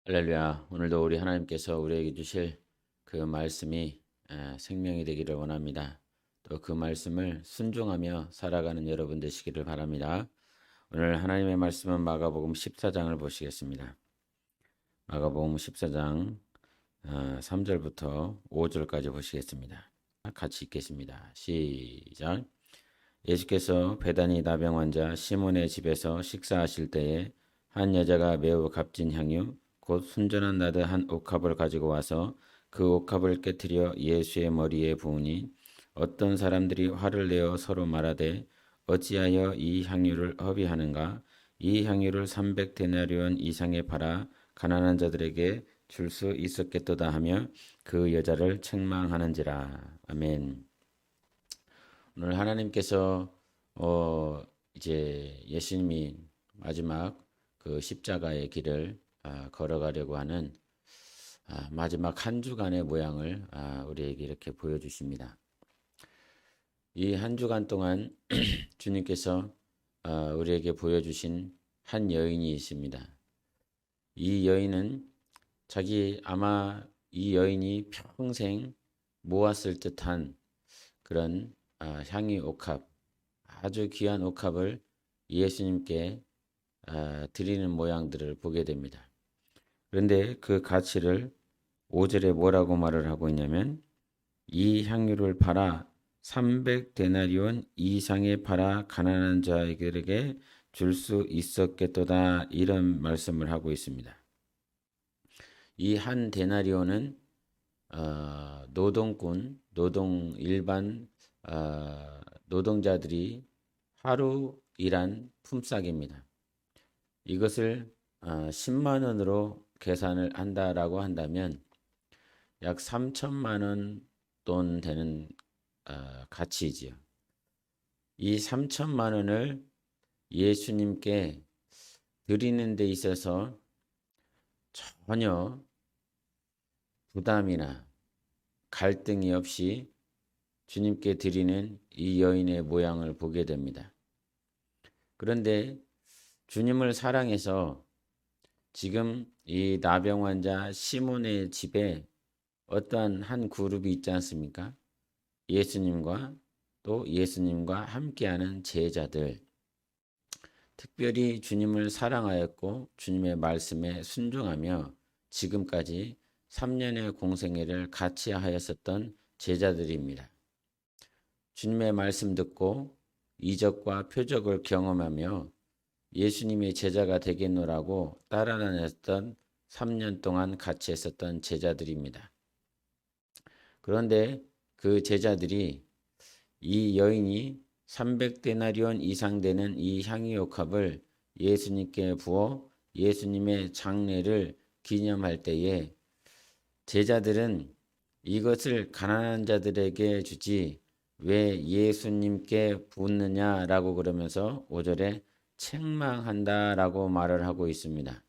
할렐루야. 오늘도 우리 하나님께서 우리에게 주실 그 말씀이 생명이 되기를 원합니다. 또 그 말씀을 순종하며 살아가는 여러분 되시기를 바랍니다. 오늘 하나님의 말씀은 마가복음 14장을 보시겠습니다. 마가복음 14장 3절부터 5절까지 보시겠습니다. 같이 읽겠습니다. 시작. 예수께서 베다니 나병 환자 시몬의 집에서 식사하실 때에 한 여자가 매우 값진 향유 곧 순전한 나드 한 옥합을 가지고 와서 그 옥합을 깨뜨려 예수의 머리에 부으니 어떤 사람들이 화를 내어 서로 말하되 어찌하여 이 향유를 허비하는가 이 향유를 300데나리온 이상에 팔아 가난한 자들에게 줄 수 있었겠도다 하며 그 여자를 책망하는지라. 아멘. 오늘 하나님께서 이제 예수님이 마지막 그 십자가의 길을 걸어가려고 하는 마지막 한 주간의 모양을 우리에게 이렇게 보여주십니다. 이 한 주간 동안 주님께서 우리에게 보여주신 한 여인이 있습니다. 이 여인은 아마 이 여인이 평생 모았을 듯한 그런 향유 옥합, 아주 귀한 옥합을 예수님께 드리는 모양들을 보게 됩니다. 그런데 그 가치를 5절에 뭐라고 말을 하고 있냐면 이 향유를 팔아 300데나리온 이상에 팔아 가난한 자에게 줄 수 있었겠도다 이런 말씀을 하고 있습니다. 이 한 데나리온은 일반 노동자들이 하루 일한 품삯입니다. 이것을 10만 원으로 계산을 한다라고 한다면 약 3천만 원 돈 되는 가치이지요. 이 3천만 원을 예수님께 드리는 데 있어서 전혀 부담이나 갈등이 없이 주님께 드리는 이 여인의 모양을 보게 됩니다. 그런데 주님을 사랑해서 지금 이 나병 환자 시몬의 집에 어떠한 한 그룹이 있지 않습니까? 예수님과 또 예수님과 함께하는 제자들, 특별히 주님을 사랑하였고 주님의 말씀에 순종하며 지금까지 3년의 공생애를 같이 하였었던 제자들입니다. 주님의 말씀 듣고 이적과 표적을 경험하며 예수님의 제자가 되겠노라고 따라다녔던 3년 동안 같이 했었던 제자들입니다. 그런데 그 제자들이 이 여인이 300데나리온 이상 되는 이 향유옥합을 예수님께 부어 예수님의 장례를 기념할 때에 제자들은 이것을 가난한 자들에게 주지 왜 예수님께 붓느냐라고 그러면서 5절에 책망한다라고 말을 하고 있습니다.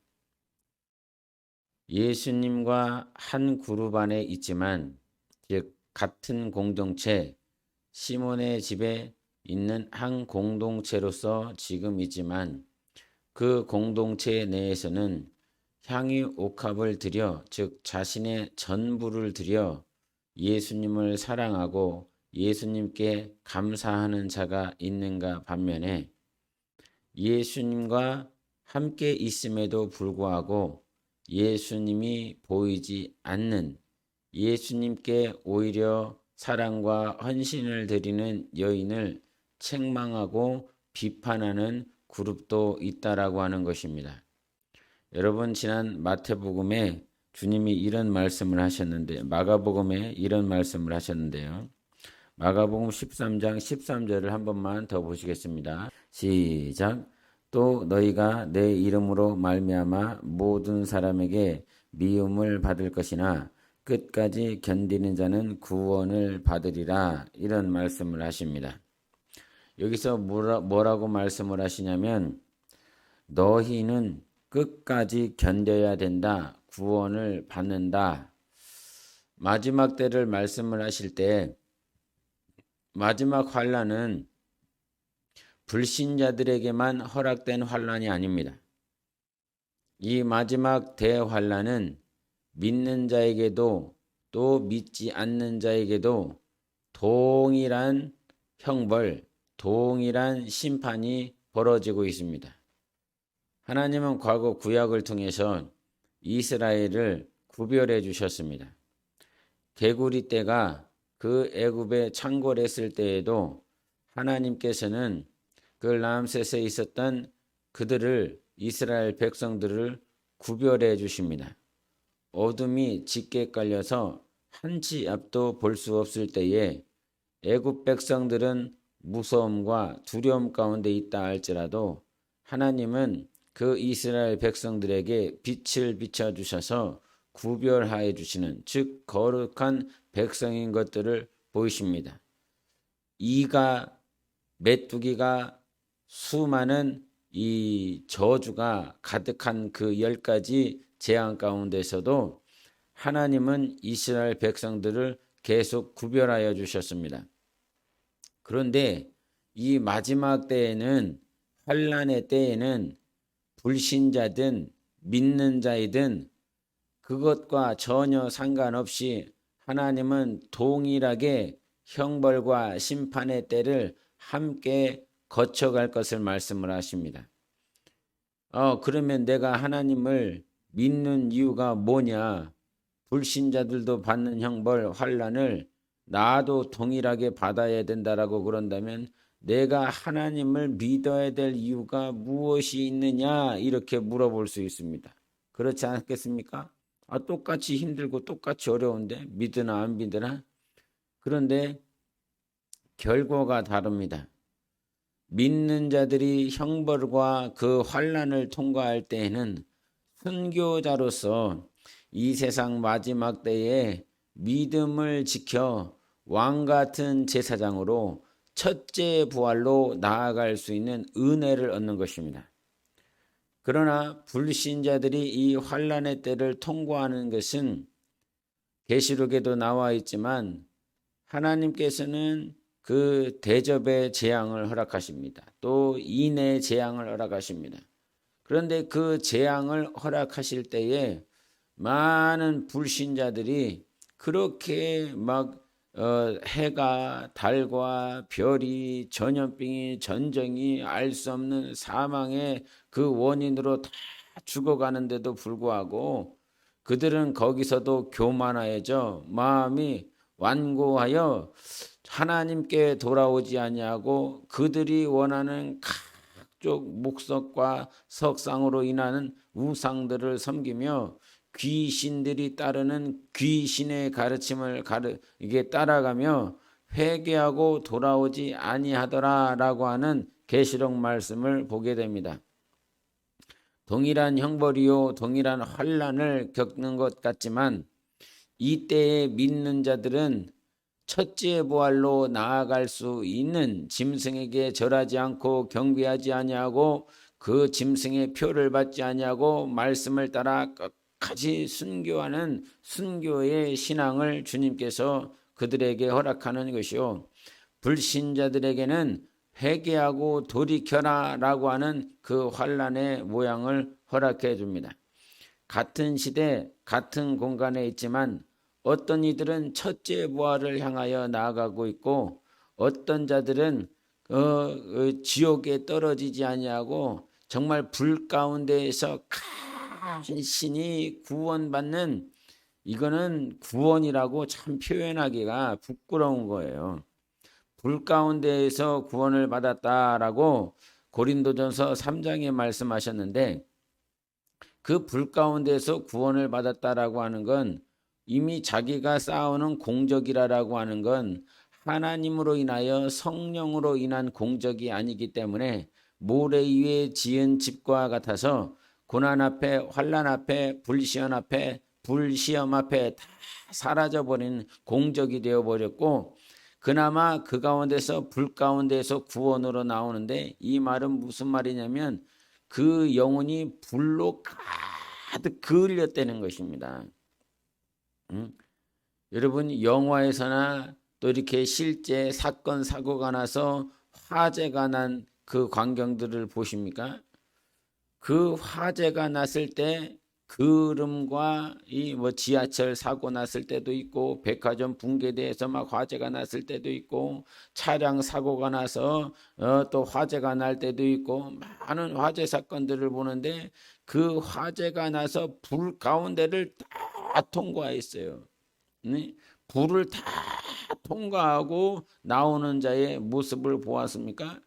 예수님과 한 그룹 안에 있지만 즉 같은 공동체 시몬의 집에 있는 한 공동체로서 지금 있지만 그 공동체 내에서는 향유 옥합을 드려 즉 자신의 전부를 드려 예수님을 사랑하고 예수님께 감사하는 자가 있는가 반면에 예수님과 함께 있음에도 불구하고 예수님이 보이지 않는 예수님께 오히려 사랑과 헌신을 드리는 여인을 책망하고 비판하는 그룹도 있다라고 하는 것입니다. 여러분 지난 마태복음에 주님이 이런 말씀을 하셨는데 마가복음에 이런 말씀을 하셨는데요. 마가복음 13장 13절을 한 번만 더 보시겠습니다. 시작. 또 너희가 내 이름으로 말미암아 모든 사람에게 미움을 받을 것이나 끝까지 견디는 자는 구원을 받으리라 이런 말씀을 하십니다. 여기서 뭐라고 말씀을 하시냐면 너희는 끝까지 견뎌야 된다. 구원을 받는다. 마지막 때를 말씀을 하실 때 마지막 환란은 불신자들에게만 허락된 환란이 아닙니다. 이 마지막 대환란은 믿는 자에게도 또 믿지 않는 자에게도 동일한 형벌, 동일한 심판이 벌어지고 있습니다. 하나님은 과거 구약을 통해서 이스라엘을 구별해 주셨습니다. 개구리 떼가 그 애굽에 창궐했을 때에도 하나님께서는 그 람셋에 있었던 그들을 이스라엘 백성들을 구별해 주십니다. 어둠이 짙게 깔려서 한 치 앞도 볼 수 없을 때에 애굽 백성들은 무서움과 두려움 가운데 있다 할지라도 하나님은 그 이스라엘 백성들에게 빛을 비춰 주셔서 구별하여 주시는, 즉 거룩한 백성인 것들을 보이십니다. 이가 메뚜기가 수많은 이 저주가 가득한 그 10가지 재앙 가운데서도 하나님은 이스라엘 백성들을 계속 구별하여 주셨습니다. 그런데 이 마지막 때에는, 환란의 때에는 불신자든 믿는 자이든 그것과 전혀 상관없이 하나님은 동일하게 형벌과 심판의 때를 함께 거쳐갈 것을 말씀을 하십니다. 그러면 내가 하나님을 믿는 이유가 뭐냐? 불신자들도 받는 형벌, 환란을 나도 동일하게 받아야 된다라고 그런다면 내가 하나님을 믿어야 될 이유가 무엇이 있느냐? 이렇게 물어볼 수 있습니다. 그렇지 않겠습니까? 똑같이 힘들고 똑같이 어려운데 믿으나 안 믿으나? 그런데 결과가 다릅니다. 믿는 자들이 형벌과 그 환란을 통과할 때에는 순교자로서 이 세상 마지막 때에 믿음을 지켜 왕같은 제사장으로 첫째 부활로 나아갈 수 있는 은혜를 얻는 것입니다. 그러나 불신자들이 이 환란의 때를 통과하는 것은 계시록에도 나와 있지만 하나님께서는 그 대접의 재앙을 허락하십니다. 또 인의 재앙을 허락하십니다. 그런데 그 재앙을 허락하실 때에 많은 불신자들이 그렇게 막 해가, 달과 별이, 전염병이, 전쟁이, 알 수 없는 사망의 그 원인으로 다 죽어가는데도 불구하고 그들은 거기서도 교만하여져 마음이 완고하여 하나님께 돌아오지 아니하고 그들이 원하는 각종 목석과 석상으로 인하는 우상들을 섬기며 귀신들이 따르는 귀신의 가르침을 이게 따라가며 회개하고 돌아오지 아니하더라라고 하는 계시록 말씀을 보게 됩니다. 동일한 형벌이요 동일한 환난을 겪는 것 같지만 이때에 믿는 자들은 첫째 부활로 나아갈 수 있는 짐승에게 절하지 않고 경배하지 아니하고 그 짐승의 표를 받지 아니하고 말씀을 따라 끝까지 순교하는 순교의 신앙을 주님께서 그들에게 허락하는 것이요 불신자들에게는 회개하고 돌이켜라 라고 하는 그 환난의 모양을 허락해 줍니다. 같은 시대 같은 공간에 있지만 어떤 이들은 첫째 부활을 향하여 나아가고 있고 어떤 자들은 지옥에 떨어지지 아니하고 정말 불 가운데에서 간신히 구원받는, 이거는 구원이라고 참 표현하기가 부끄러운 거예요. 불 가운데에서 구원을 받았다라고 고린도전서 3장에 말씀하셨는데 그 불 가운데서 구원을 받았다라고 하는 건 이미 자기가 쌓아오는 공적이라고 하는 건 하나님으로 인하여 성령으로 인한 공적이 아니기 때문에 모래 위에 지은 집과 같아서 고난 앞에 환난 앞에 불시험 앞에 다 사라져버린 공적이 되어버렸고 그나마 그 가운데서 불 가운데서 구원으로 나오는데 이 말은 무슨 말이냐면 그 영혼이 불로 가득 그을렸다는 것입니다. 여러분 영화에서나 또 이렇게 실제 사건 사고가 나서 화재가 난 그 광경들을 보십니까? 그 화재가 났을 때 그름과 이 뭐 지하철 사고 났을 때도 있고 백화점 붕괴돼서 막 화재가 났을 때도 있고 차량 사고가 나서 또 화재가 날 때도 있고 많은 화재 사건들을 보는데 그 화재가 나서 불 가운데를 다 통과했어요. 네? 불을 다 통과하고 나오는 자의 모습을 보았습니까?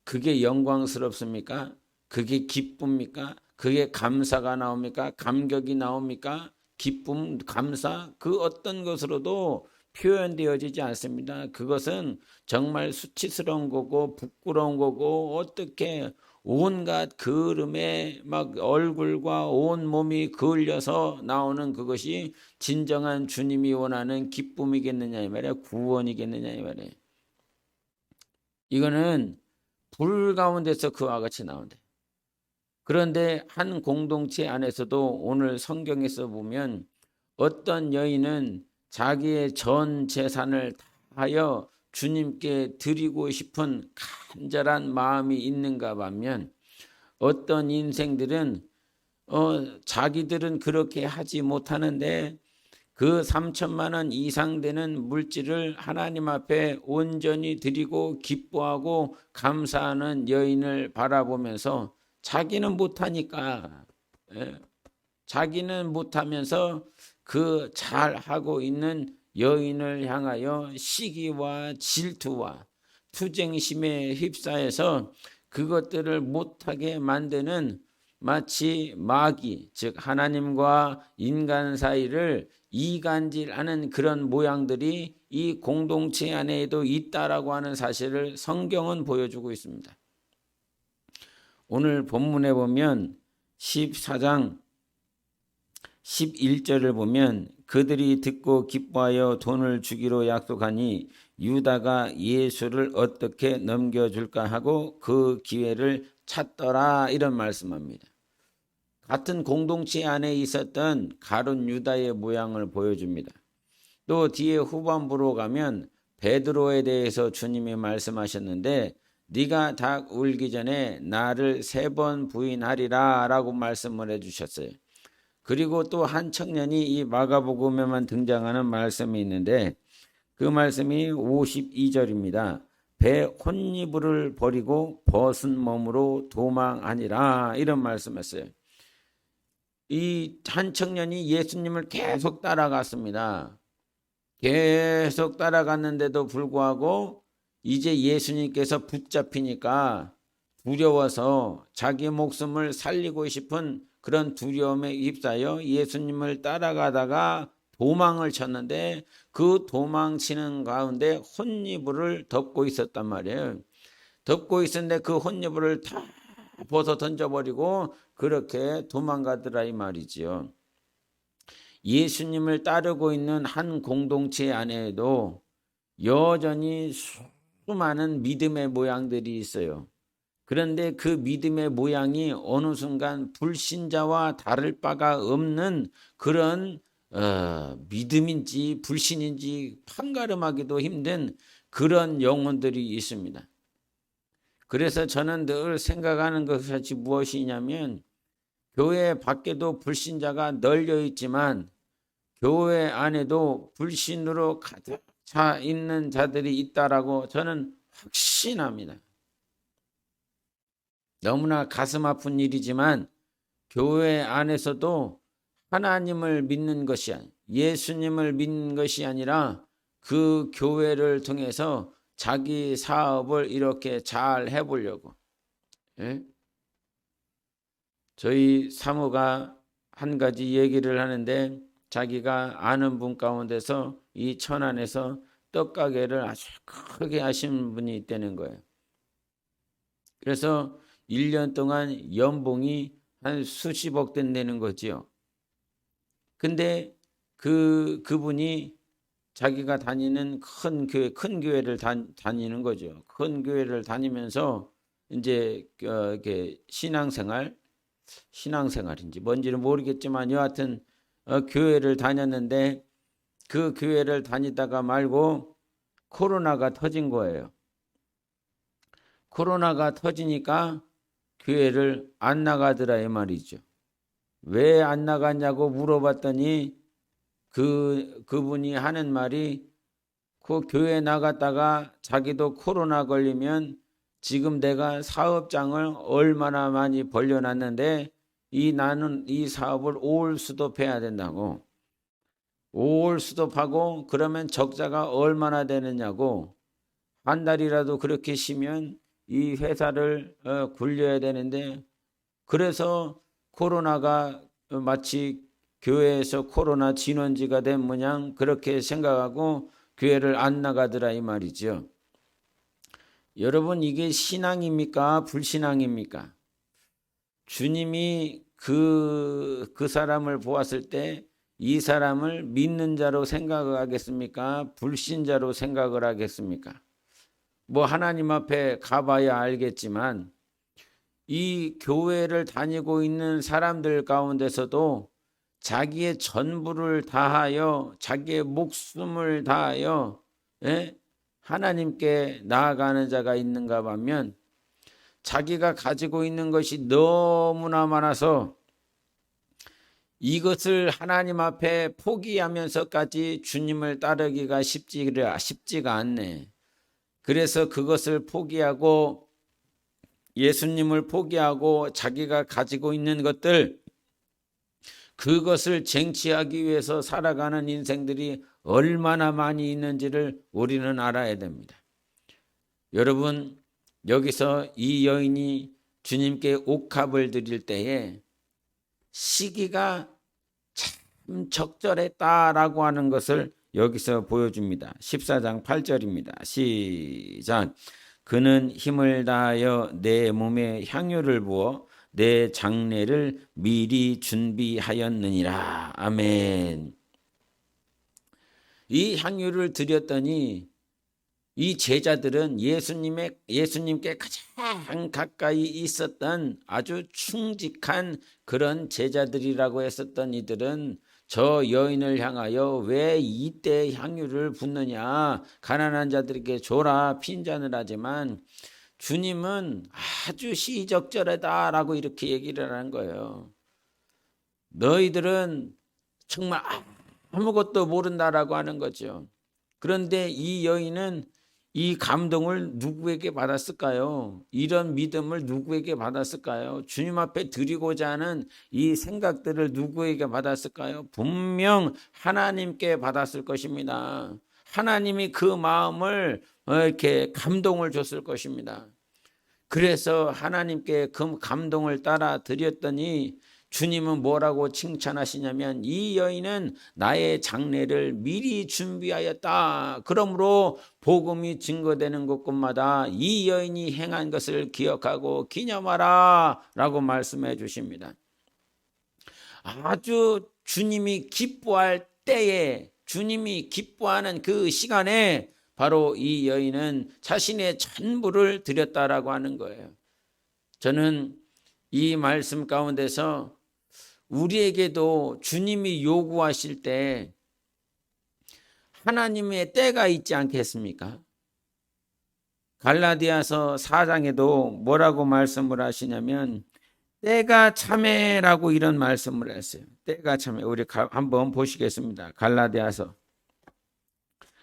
그게 영광스럽습니까? 그게 기쁩니까? 그게 감사가 나옵니까? 감격이 나옵니까? 기쁨, 감사 그 어떤 것으로도 표현되어지지 않습니다. 그것은 정말 수치스러운 거고 부끄러운 거고 어떻게 온갖 그름에 막 얼굴과 온 몸이 그을려서 나오는 그것이 진정한 주님이 원하는 기쁨이겠느냐 이 말이야. 구원이겠느냐 이 말이야. 이거는 불 가운데서 그와 같이 나온대. 그런데 한 공동체 안에서도 오늘 성경에서 보면 어떤 여인은 자기의 전 재산을 다하여 주님께 드리고 싶은 간절한 마음이 있는가 반면 어떤 인생들은 자기들은 그렇게 하지 못하는데 그 3천만 원 이상 되는 물질을 하나님 앞에 온전히 드리고 기뻐하고 감사하는 여인을 바라보면서 자기는 못하니까 자기는 못하면서 그 잘하고 있는 여인을 향하여 시기와 질투와 투쟁심에 휩싸여서 그것들을 못하게 만드는 마치 마귀 즉 하나님과 인간 사이를 이간질하는 그런 모양들이 이 공동체 안에도 있다라고 하는 사실을 성경은 보여주고 있습니다. 오늘 본문에 보면 14장 11절을 보면 그들이 듣고 기뻐하여 돈을 주기로 약속하니 유다가 예수를 어떻게 넘겨줄까 하고 그 기회를 찾더라 이런 말씀합니다. 같은 공동체 안에 있었던 가룟 유다의 모양을 보여줍니다. 또 뒤에 후반부로 가면 베드로에 대해서 주님이 말씀하셨는데 네가 닭 울기 전에 나를 3번 부인하리라 라고 말씀을 해주셨어요. 그리고 또 한 청년이 이 마가복음에만 등장하는 말씀이 있는데 그 말씀이 52절입니다. 배 혼이불을 버리고 벗은 몸으로 도망하니라 이런 말씀했어요. 이 한 청년이 예수님을 계속 따라갔습니다. 계속 따라갔는데도 불구하고 이제 예수님께서 붙잡히니까 두려워서 자기 목숨을 살리고 싶은 그런 두려움에 휩싸여 예수님을 따라가다가 도망을 쳤는데 그 도망치는 가운데 혼이불을 덮고 있었단 말이에요. 덮고 있었는데 그 혼이불을 다 벗어 던져버리고 그렇게 도망가더라 이 말이지요. 예수님을 따르고 있는 한 공동체 안에도 여전히 수많은 믿음의 모양들이 있어요. 그런데 그 믿음의 모양이 어느 순간 불신자와 다를 바가 없는 그런 믿음인지 불신인지 판가름하기도 힘든 그런 영혼들이 있습니다. 그래서 저는 늘 생각하는 것이 무엇이냐면 교회 밖에도 불신자가 널려 있지만 교회 안에도 불신으로 가득 차 있는 자들이 있다라고 저는 확신합니다. 너무나 가슴 아픈 일이지만 교회 안에서도 하나님을 믿는 것이 아니라 예수님을 믿는 것이 아니라 그 교회를 통해서 자기 사업을 이렇게 잘 해보려고. 예? 저희 사모가 한 가지 얘기를 하는데 자기가 아는 분 가운데서 이 천안에서 떡가게를 아주 크게 하신 분이 있다는 거예요. 그래서 1년 동안 연봉이 한 수십억 된다는 거지요. 근데 그분이 자기가 다니는 큰 교회를 다니는 거죠. 큰 교회를 다니면서 이제 이렇게 신앙생활인지 뭔지는 모르겠지만 여하튼 교회를 다녔는데 그 교회를 다니다가 말고 코로나가 터진 거예요. 코로나가 터지니까 교회를 안 나가더라 이 말이죠. 왜 안 나갔냐고 물어봤더니 그분이 하는 말이 그 교회 나갔다가 자기도 코로나 걸리면 지금 내가 사업장을 얼마나 많이 벌려놨는데 나는 이 사업을 5월 수도해야 된다고. 5월 수도하고 그러면 적자가 얼마나 되느냐고. 한 달이라도 그렇게 쉬면 이 회사를 굴려야 되는데 그래서 코로나가 마치 교회에서 코로나 진원지가 된 모양 그렇게 생각하고 교회를 안 나가더라 이 말이죠. 여러분 이게 신앙입니까? 불신앙입니까? 주님이 그 사람을 보았을 때 이 사람을 믿는 자로 생각을 하겠습니까? 불신자로 생각을 하겠습니까? 뭐 하나님 앞에 가봐야 알겠지만 이 교회를 다니고 있는 사람들 가운데서도 자기의 전부를 다하여 자기의 목숨을 다하여 하나님께 나아가는 자가 있는가 하면 자기가 가지고 있는 것이 너무나 많아서 이것을 하나님 앞에 포기하면서까지 주님을 따르기가 쉽지가 않네. 그래서 그것을 포기하고 예수님을 포기하고 자기가 가지고 있는 것들 그것을 쟁취하기 위해서 살아가는 인생들이 얼마나 많이 있는지를 우리는 알아야 됩니다. 여러분 여기서 이 여인이 주님께 옥합을 드릴 때에 시기가 참 적절했다라고 하는 것을 여기서 보여줍니다. 14장 8절입니다. 시작. 그는 힘을 다하여 내 몸에 향유를 부어 내 장례를 미리 준비하였느니라. 아멘. 이 향유를 드렸더니 이 제자들은 예수님께 가장 가까이 있었던 아주 충직한 그런 제자들이라고 했었던 이들은 저 여인을 향하여 왜 이때 향유를 붓느냐, 가난한 자들에게 줘라 핀잔을 하지만 주님은 아주 시적절하다라고 이렇게 얘기를 하는 거예요. 너희들은 정말 아무것도 모른다라고 하는 거죠. 그런데 이 여인은 이 감동을 누구에게 받았을까요? 이런 믿음을 누구에게 받았을까요? 주님 앞에 드리고자 하는 이 생각들을 누구에게 받았을까요? 분명 하나님께 받았을 것입니다. 하나님이 그 마음을 이렇게 감동을 줬을 것입니다. 그래서 하나님께 그 감동을 따라 드렸더니 주님은 뭐라고 칭찬하시냐면 이 여인은 나의 장례를 미리 준비하였다. 그러므로 복음이 증거되는 곳곳마다 이 여인이 행한 것을 기억하고 기념하라 라고 말씀해 주십니다. 아주 주님이 기뻐할 때에 주님이 기뻐하는 그 시간에 바로 이 여인은 자신의 전부를 드렸다라고 하는 거예요. 저는 이 말씀 가운데서 우리에게도 주님이 요구하실 때 하나님의 때가 있지 않겠습니까? 갈라디아서 4장에도 뭐라고 말씀을 하시냐면 때가 참해라고 이런 말씀을 했어요. 때가 참해. 우리 한번 보시겠습니다. 갈라디아서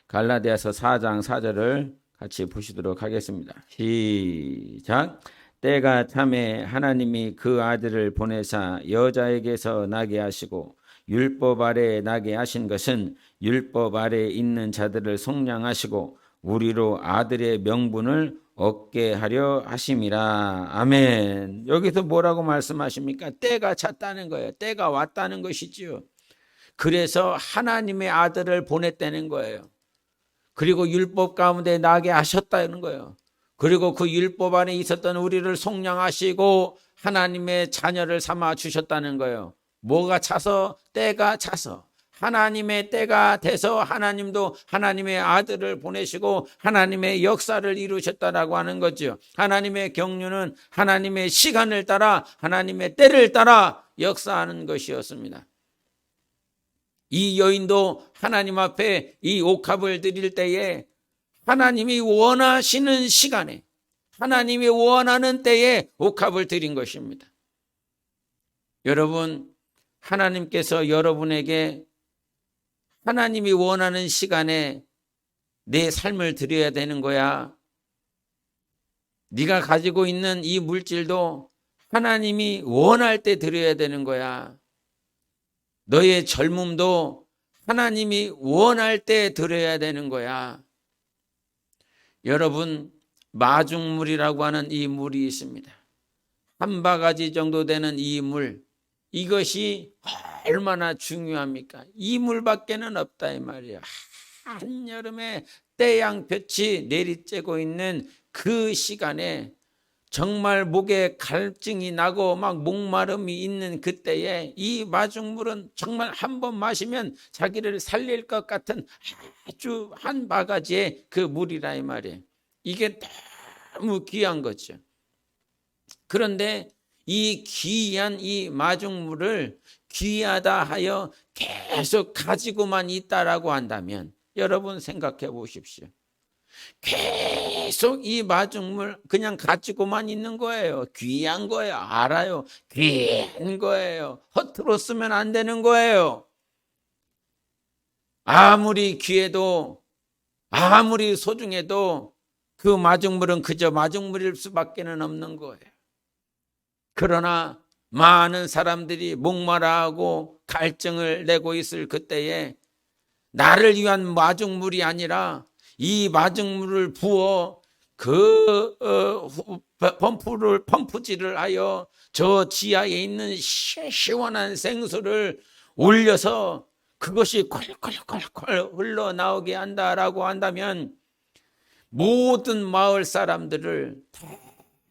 4장 4절을 같이 보시도록 하겠습니다. 시작. 때가 참에 하나님이 그 아들을 보내사 여자에게서 나게 하시고 율법 아래에 나게 하신 것은 율법 아래에 있는 자들을 속량하시고 우리로 아들의 명분을 얻게 하려 하심이라. 아멘. 여기서 뭐라고 말씀하십니까? 때가 찼다는 거예요. 때가 왔다는 것이지요. 그래서 하나님의 아들을 보냈다는 거예요. 그리고 율법 가운데 나게 하셨다는 거예요. 그리고 그 율법 안에 있었던 우리를 속량하시고 하나님의 자녀를 삼아 주셨다는 거예요. 뭐가 차서? 때가 차서. 하나님의 때가 돼서 하나님도 하나님의 아들을 보내시고 하나님의 역사를 이루셨다라고 하는 거죠. 하나님의 경륜은 하나님의 시간을 따라 하나님의 때를 따라 역사하는 것이었습니다. 이 여인도 하나님 앞에 이 옥합을 드릴 때에 하나님이 원하시는 시간에 하나님이 원하는 때에 옥합을 드린 것입니다. 여러분, 하나님께서 여러분에게 하나님이 원하는 시간에 내 삶을 드려야 되는 거야. 네가 가지고 있는 이 물질도 하나님이 원할 때 드려야 되는 거야. 너의 젊음도 하나님이 원할 때 드려야 되는 거야. 여러분, 마중물이라고 하는 이 물이 있습니다. 한 바가지 정도 되는 이 물, 이것이 얼마나 중요합니까? 이 물밖에는 없다 이 말이야. 한여름에 태양볕이 내리쬐고 있는 그 시간에 정말 목에 갈증이 나고 막 목마름이 있는 그때에 이 마중물은 정말 한 번 마시면 자기를 살릴 것 같은 아주 한 바가지의 그 물이라 이 말이에요. 이게 너무 귀한 거죠. 그런데 이 귀한 이 마중물을 귀하다 하여 계속 가지고만 있다라고 한다면 여러분 생각해 보십시오. 계속 이 마중물 그냥 가지고만 있는 거예요. 귀한 거예요. 알아요. 귀한 거예요. 허투루 쓰면 안 되는 거예요. 아무리 귀해도 아무리 소중해도 그 마중물은 그저 마중물일 수밖에 없는 거예요. 그러나 많은 사람들이 목마라하고 갈증을 내고 있을 그때에 나를 위한 마중물이 아니라 이 마중물을 부어 그 펌프질을 하여 저 지하에 있는 시원한 생수를 올려서 그것이 콜콜콜콜 흘러나오게 한다라고 한다면 모든 마을 사람들을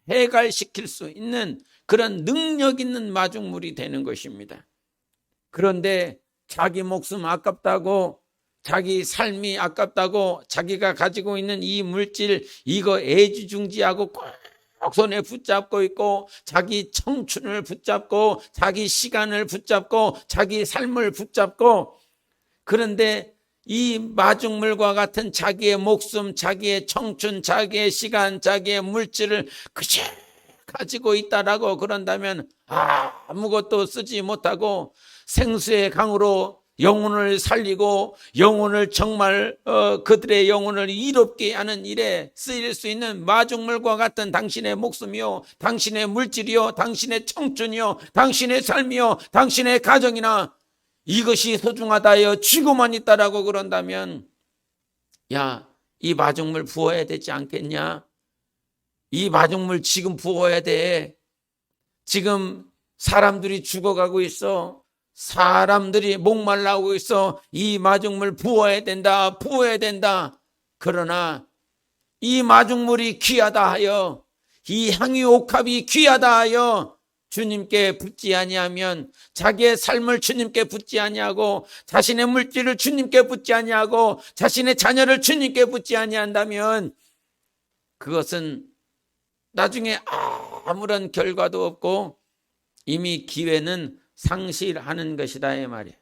해갈시킬 수 있는 그런 능력 있는 마중물이 되는 것입니다. 그런데 자기 목숨 아깝다고, 자기 삶이 아깝다고, 자기가 가지고 있는 이 물질 이거 애지중지하고 꼭 손에 붙잡고 있고, 자기 청춘을 붙잡고, 자기 시간을 붙잡고, 자기 삶을 붙잡고, 그런데 이 마중물과 같은 자기의 목숨, 자기의 청춘, 자기의 시간, 자기의 물질을 그저 가지고 있다라고 그런다면 아무것도 쓰지 못하고 생수의 강으로 영혼을 살리고 영혼을 정말 그들의 영혼을 이롭게 하는 일에 쓰일 수 있는 마중물과 같은 당신의 목숨이요, 당신의 물질이요, 당신의 청춘이요, 당신의 삶이요, 당신의 가정이나 이것이 소중하다 하여 쥐고만 있다라고 그런다면 야, 이 마중물 부어야 되지 않겠냐? 이 마중물 지금 부어야 돼. 지금 사람들이 죽어가고 있어. 사람들이 목말라오고 있어. 이 마중물 부어야 된다. 부어야 된다. 그러나 이 마중물이 귀하다 하여, 이 향유 옥합이 귀하다 하여 주님께 붙지 아니하면, 자기의 삶을 주님께 붙지 아니하고 자신의 물질을 주님께 붙지 아니하고 자신의 자녀를 주님께 붙지 아니한다면 그것은 나중에 아무런 결과도 없고 이미 기회는 상실하는 것이다 이 말이에요.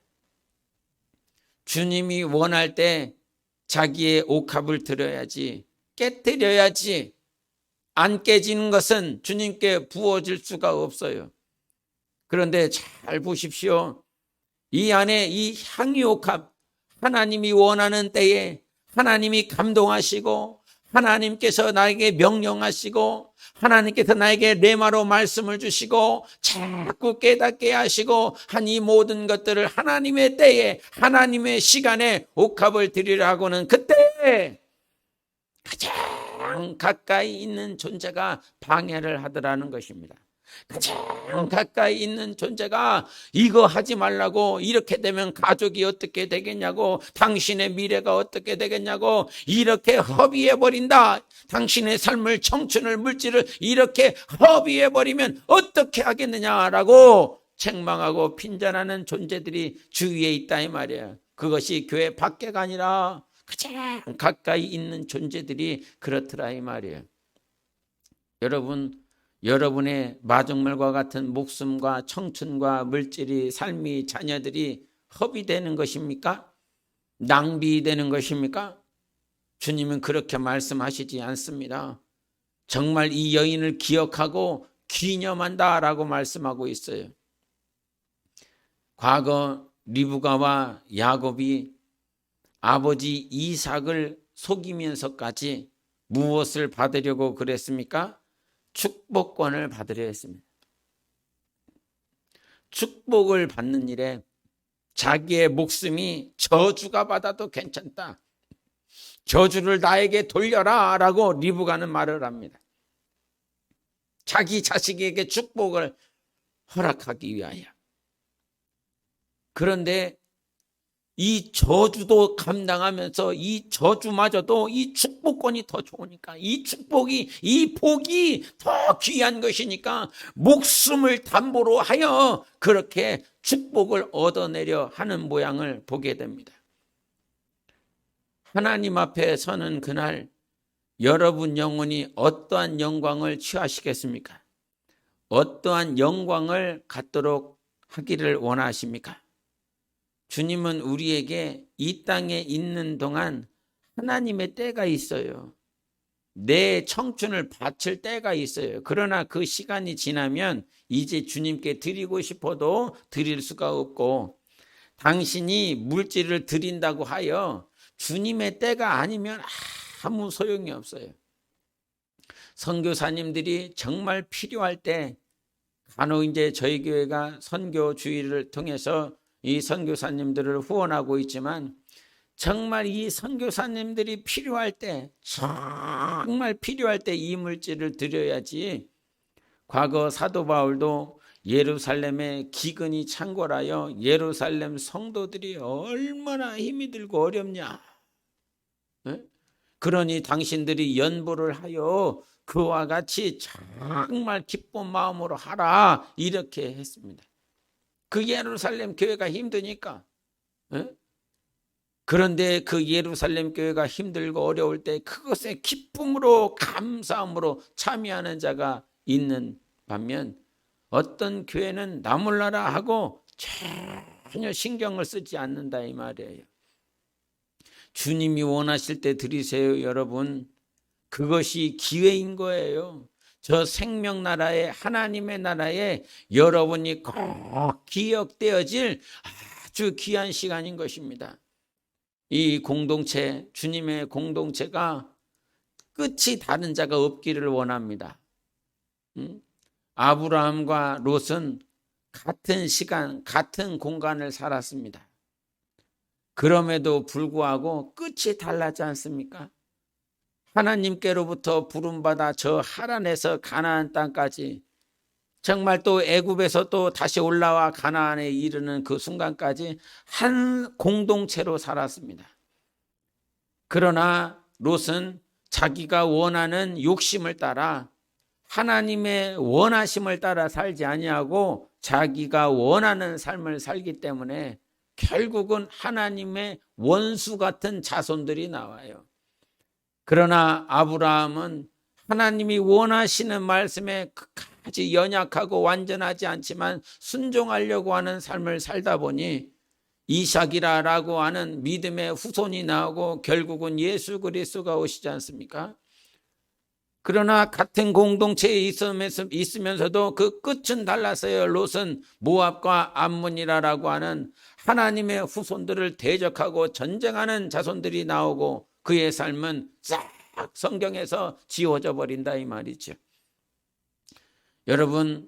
주님이 원할 때 자기의 옥합을 들어야지, 깨뜨려야지. 안 깨지는 것은 주님께 부어질 수가 없어요. 그런데 잘 보십시오. 이 안에 이 향유 옥합, 하나님이 원하는 때에 하나님이 감동하시고 하나님께서 나에게 명령하시고 하나님께서 나에게 레마로 말씀을 주시고 자꾸 깨닫게 하시고 한 이 모든 것들을 하나님의 때에 하나님의 시간에 옥합을 드리라고는 그때 가장 가까이 있는 존재가 방해를 하더라는 것입니다. 가장 가까이 있는 존재가 이거 하지 말라고, 이렇게 되면 가족이 어떻게 되겠냐고, 당신의 미래가 어떻게 되겠냐고 이렇게 허비해버린다. 당신의 삶을, 청춘을, 물질을 이렇게 허비해버리면 어떻게 하겠느냐라고 책망하고 핀잔하는 존재들이 주위에 있다 이 말이에요. 그것이 교회 밖에가 아니라 가장 가까이 있는 존재들이 그렇더라 이 말이에요. 여러분, 여러분의 마중물과 같은 목숨과 청춘과 물질이, 삶이, 자녀들이 허비되는 것입니까? 낭비되는 것입니까? 주님은 그렇게 말씀하시지 않습니다. 정말 이 여인을 기억하고 기념한다라고 말씀하고 있어요. 과거 리브가와 야곱이 아버지 이삭을 속이면서까지 무엇을 받으려고 그랬습니까? 축복권을 받으려 했습니다. 축복을 받는 일에 자기의 목숨이 저주가 받아도 괜찮다. 저주를 나에게 돌려라 라고 리브가는 말을 합니다. 자기 자식에게 축복을 허락하기 위하여. 그런데 이 저주도 감당하면서 이 저주마저도 이 축복권이 더 좋으니까, 이 축복이, 이 복이 더 귀한 것이니까 목숨을 담보로 하여 그렇게 축복을 얻어내려 하는 모양을 보게 됩니다. 하나님 앞에 서는 그날 여러분 영혼이 어떠한 영광을 취하시겠습니까? 어떠한 영광을 갖도록 하기를 원하십니까? 주님은 우리에게 이 땅에 있는 동안 하나님의 때가 있어요. 내 청춘을 바칠 때가 있어요. 그러나 그 시간이 지나면 이제 주님께 드리고 싶어도 드릴 수가 없고, 당신이 물질을 드린다고 하여 주님의 때가 아니면 아무 소용이 없어요. 선교사님들이 정말 필요할 때 간혹 이제 저희 교회가 선교 주의를 통해서 이 선교사님들을 후원하고 있지만, 정말 이 선교사님들이 필요할 때, 정말 필요할 때 이 물질을 드려야지. 과거 사도 바울도 예루살렘에 기근이 창궐하여 예루살렘 성도들이 얼마나 힘이 들고 어렵냐. 그러니 당신들이 연보를 하여 그와 같이 정말 기쁜 마음으로 하라, 이렇게 했습니다. 그 예루살렘 교회가 힘드니까. 그런데 그 예루살렘 교회가 힘들고 어려울 때 그것에 기쁨으로 감사함으로 참여하는 자가 있는 반면, 어떤 교회는 나 몰라라 하고 전혀 신경을 쓰지 않는다 이 말이에요. 주님이 원하실 때 드리세요, 여러분. 그것이 기회인 거예요. 저 생명나라에, 하나님의 나라에 여러분이 꼭 기억되어질 아주 귀한 시간인 것입니다. 이 공동체, 주님의 공동체가 끝이 다른 자가 없기를 원합니다. 아브라함과 롯은 같은 시간, 같은 공간을 살았습니다. 그럼에도 불구하고 끝이 달라지 않습니까? 하나님께로부터 부름받아 저 하란에서 가나안 땅까지, 정말 또 애굽에서 또 다시 올라와 가나안에 이르는 그 순간까지 한 공동체로 살았습니다. 그러나 롯은 자기가 원하는 욕심을 따라, 하나님의 원하심을 따라 살지 아니하고 자기가 원하는 삶을 살기 때문에 결국은 하나님의 원수 같은 자손들이 나와요. 그러나 아브라함은 하나님이 원하시는 말씀에 끝까지 연약하고 완전하지 않지만 순종하려고 하는 삶을 살다 보니 이삭이라고 하는 믿음의 후손이 나오고 결국은 예수 그리스도가 오시지 않습니까? 그러나 같은 공동체에 있으면서도 그 끝은 달랐어요. 롯은 모압과 암몬이라고 하는 하나님의 후손들을 대적하고 전쟁하는 자손들이 나오고 그의 삶은 싹 성경에서 지워져 버린다 이 말이죠. 여러분,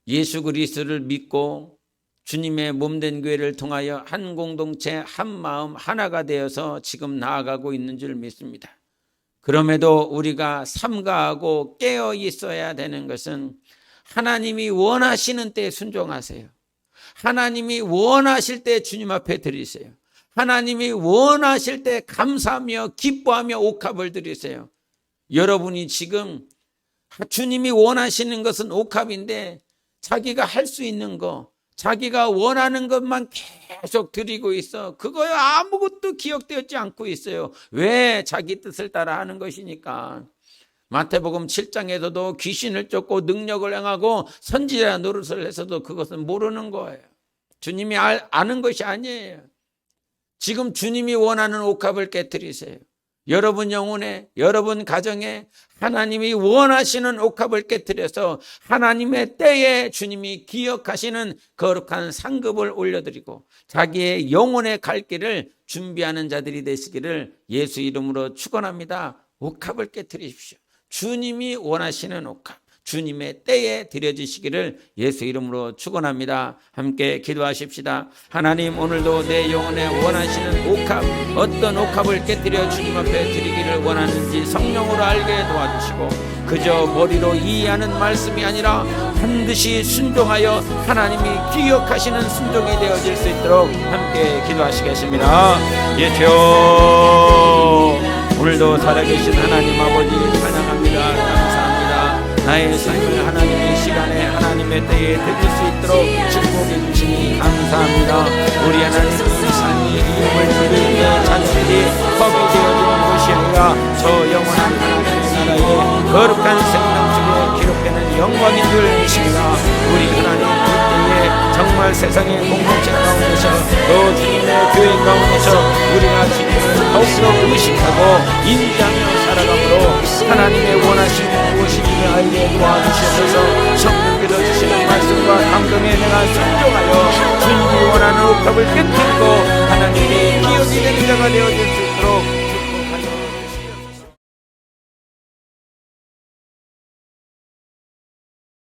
예수 그리스도를 믿고 주님의 몸된 교회를 통하여 한 공동체, 한 마음, 하나가 되어서 지금 나아가고 있는 줄 믿습니다. 그럼에도 우리가 삼가하고 깨어 있어야 되는 것은, 하나님이 원하시는 때 순종하세요. 하나님이 원하실 때 주님 앞에 드리세요. 하나님이 원하실 때 감사하며 기뻐하며 옥합을 드리세요. 여러분이 지금 주님이 원하시는 것은 옥합인데 자기가 할 수 있는 거, 자기가 원하는 것만 계속 드리고 있어. 그거에 아무것도 기억되지 않고 있어요. 왜? 자기 뜻을 따라 하는 것이니까. 마태복음 7장에서도 귀신을 쫓고 능력을 행하고 선지자 노릇을 해서도 그것은 모르는 거예요. 주님이 아는 것이 아니에요. 지금 주님이 원하는 옥합을 깨뜨리세요. 여러분 영혼에, 여러분 가정에 하나님이 원하시는 옥합을 깨뜨려서 하나님의 때에 주님이 기억하시는 거룩한 상급을 올려드리고 자기의 영혼의 갈 길을 준비하는 자들이 되시기를 예수 이름으로 축원합니다. 옥합을 깨뜨리십시오. 주님이 원하시는 옥합, 주님의 때에 드려지시기를 예수 이름으로 축원합니다. 함께 기도하십시다. 하나님, 오늘도 내 영혼에 원하시는 옥합, 어떤 옥합을 깨뜨려 주님 앞에 드리기를 원하는지 성령으로 알게 도와주시고 그저 머리로 이해하는 말씀이 아니라 반드시 순종하여 하나님이 기억하시는 순종이 되어질 수 있도록 함께 기도하시겠습니다. 예수여, 오늘도 살아계신 하나님 아버지 찬양합니다. 감사합니다. 나의 삶을 하나님의 시간에 하나님의 때에 드릴 수 있도록 축복해 주시니 감사합니다. 우리 하나님, 이 삶의 이름을 부르는 자녀들이 법이 되어지는 것이 아니라 저 영원한 하나님의 나라에 거룩한 생명 속에 기록되는 영광인 줄 믿습니다. 우리 하나님, 이때에 정말 세상의 공동체 가운데서 또 주님의 교회 가운데서 우리가 주님을 더욱더 의식하고 인지하며 살아감으로 하나님의 원하시는 무엇인지 알게 도와주시옵소서. 성령 들어주시는 말씀과 감동에 내가 순종하여 주님이 원하는 옥합을 깨뜨리고 하나님의 기업이 되는 자가 되어줄 수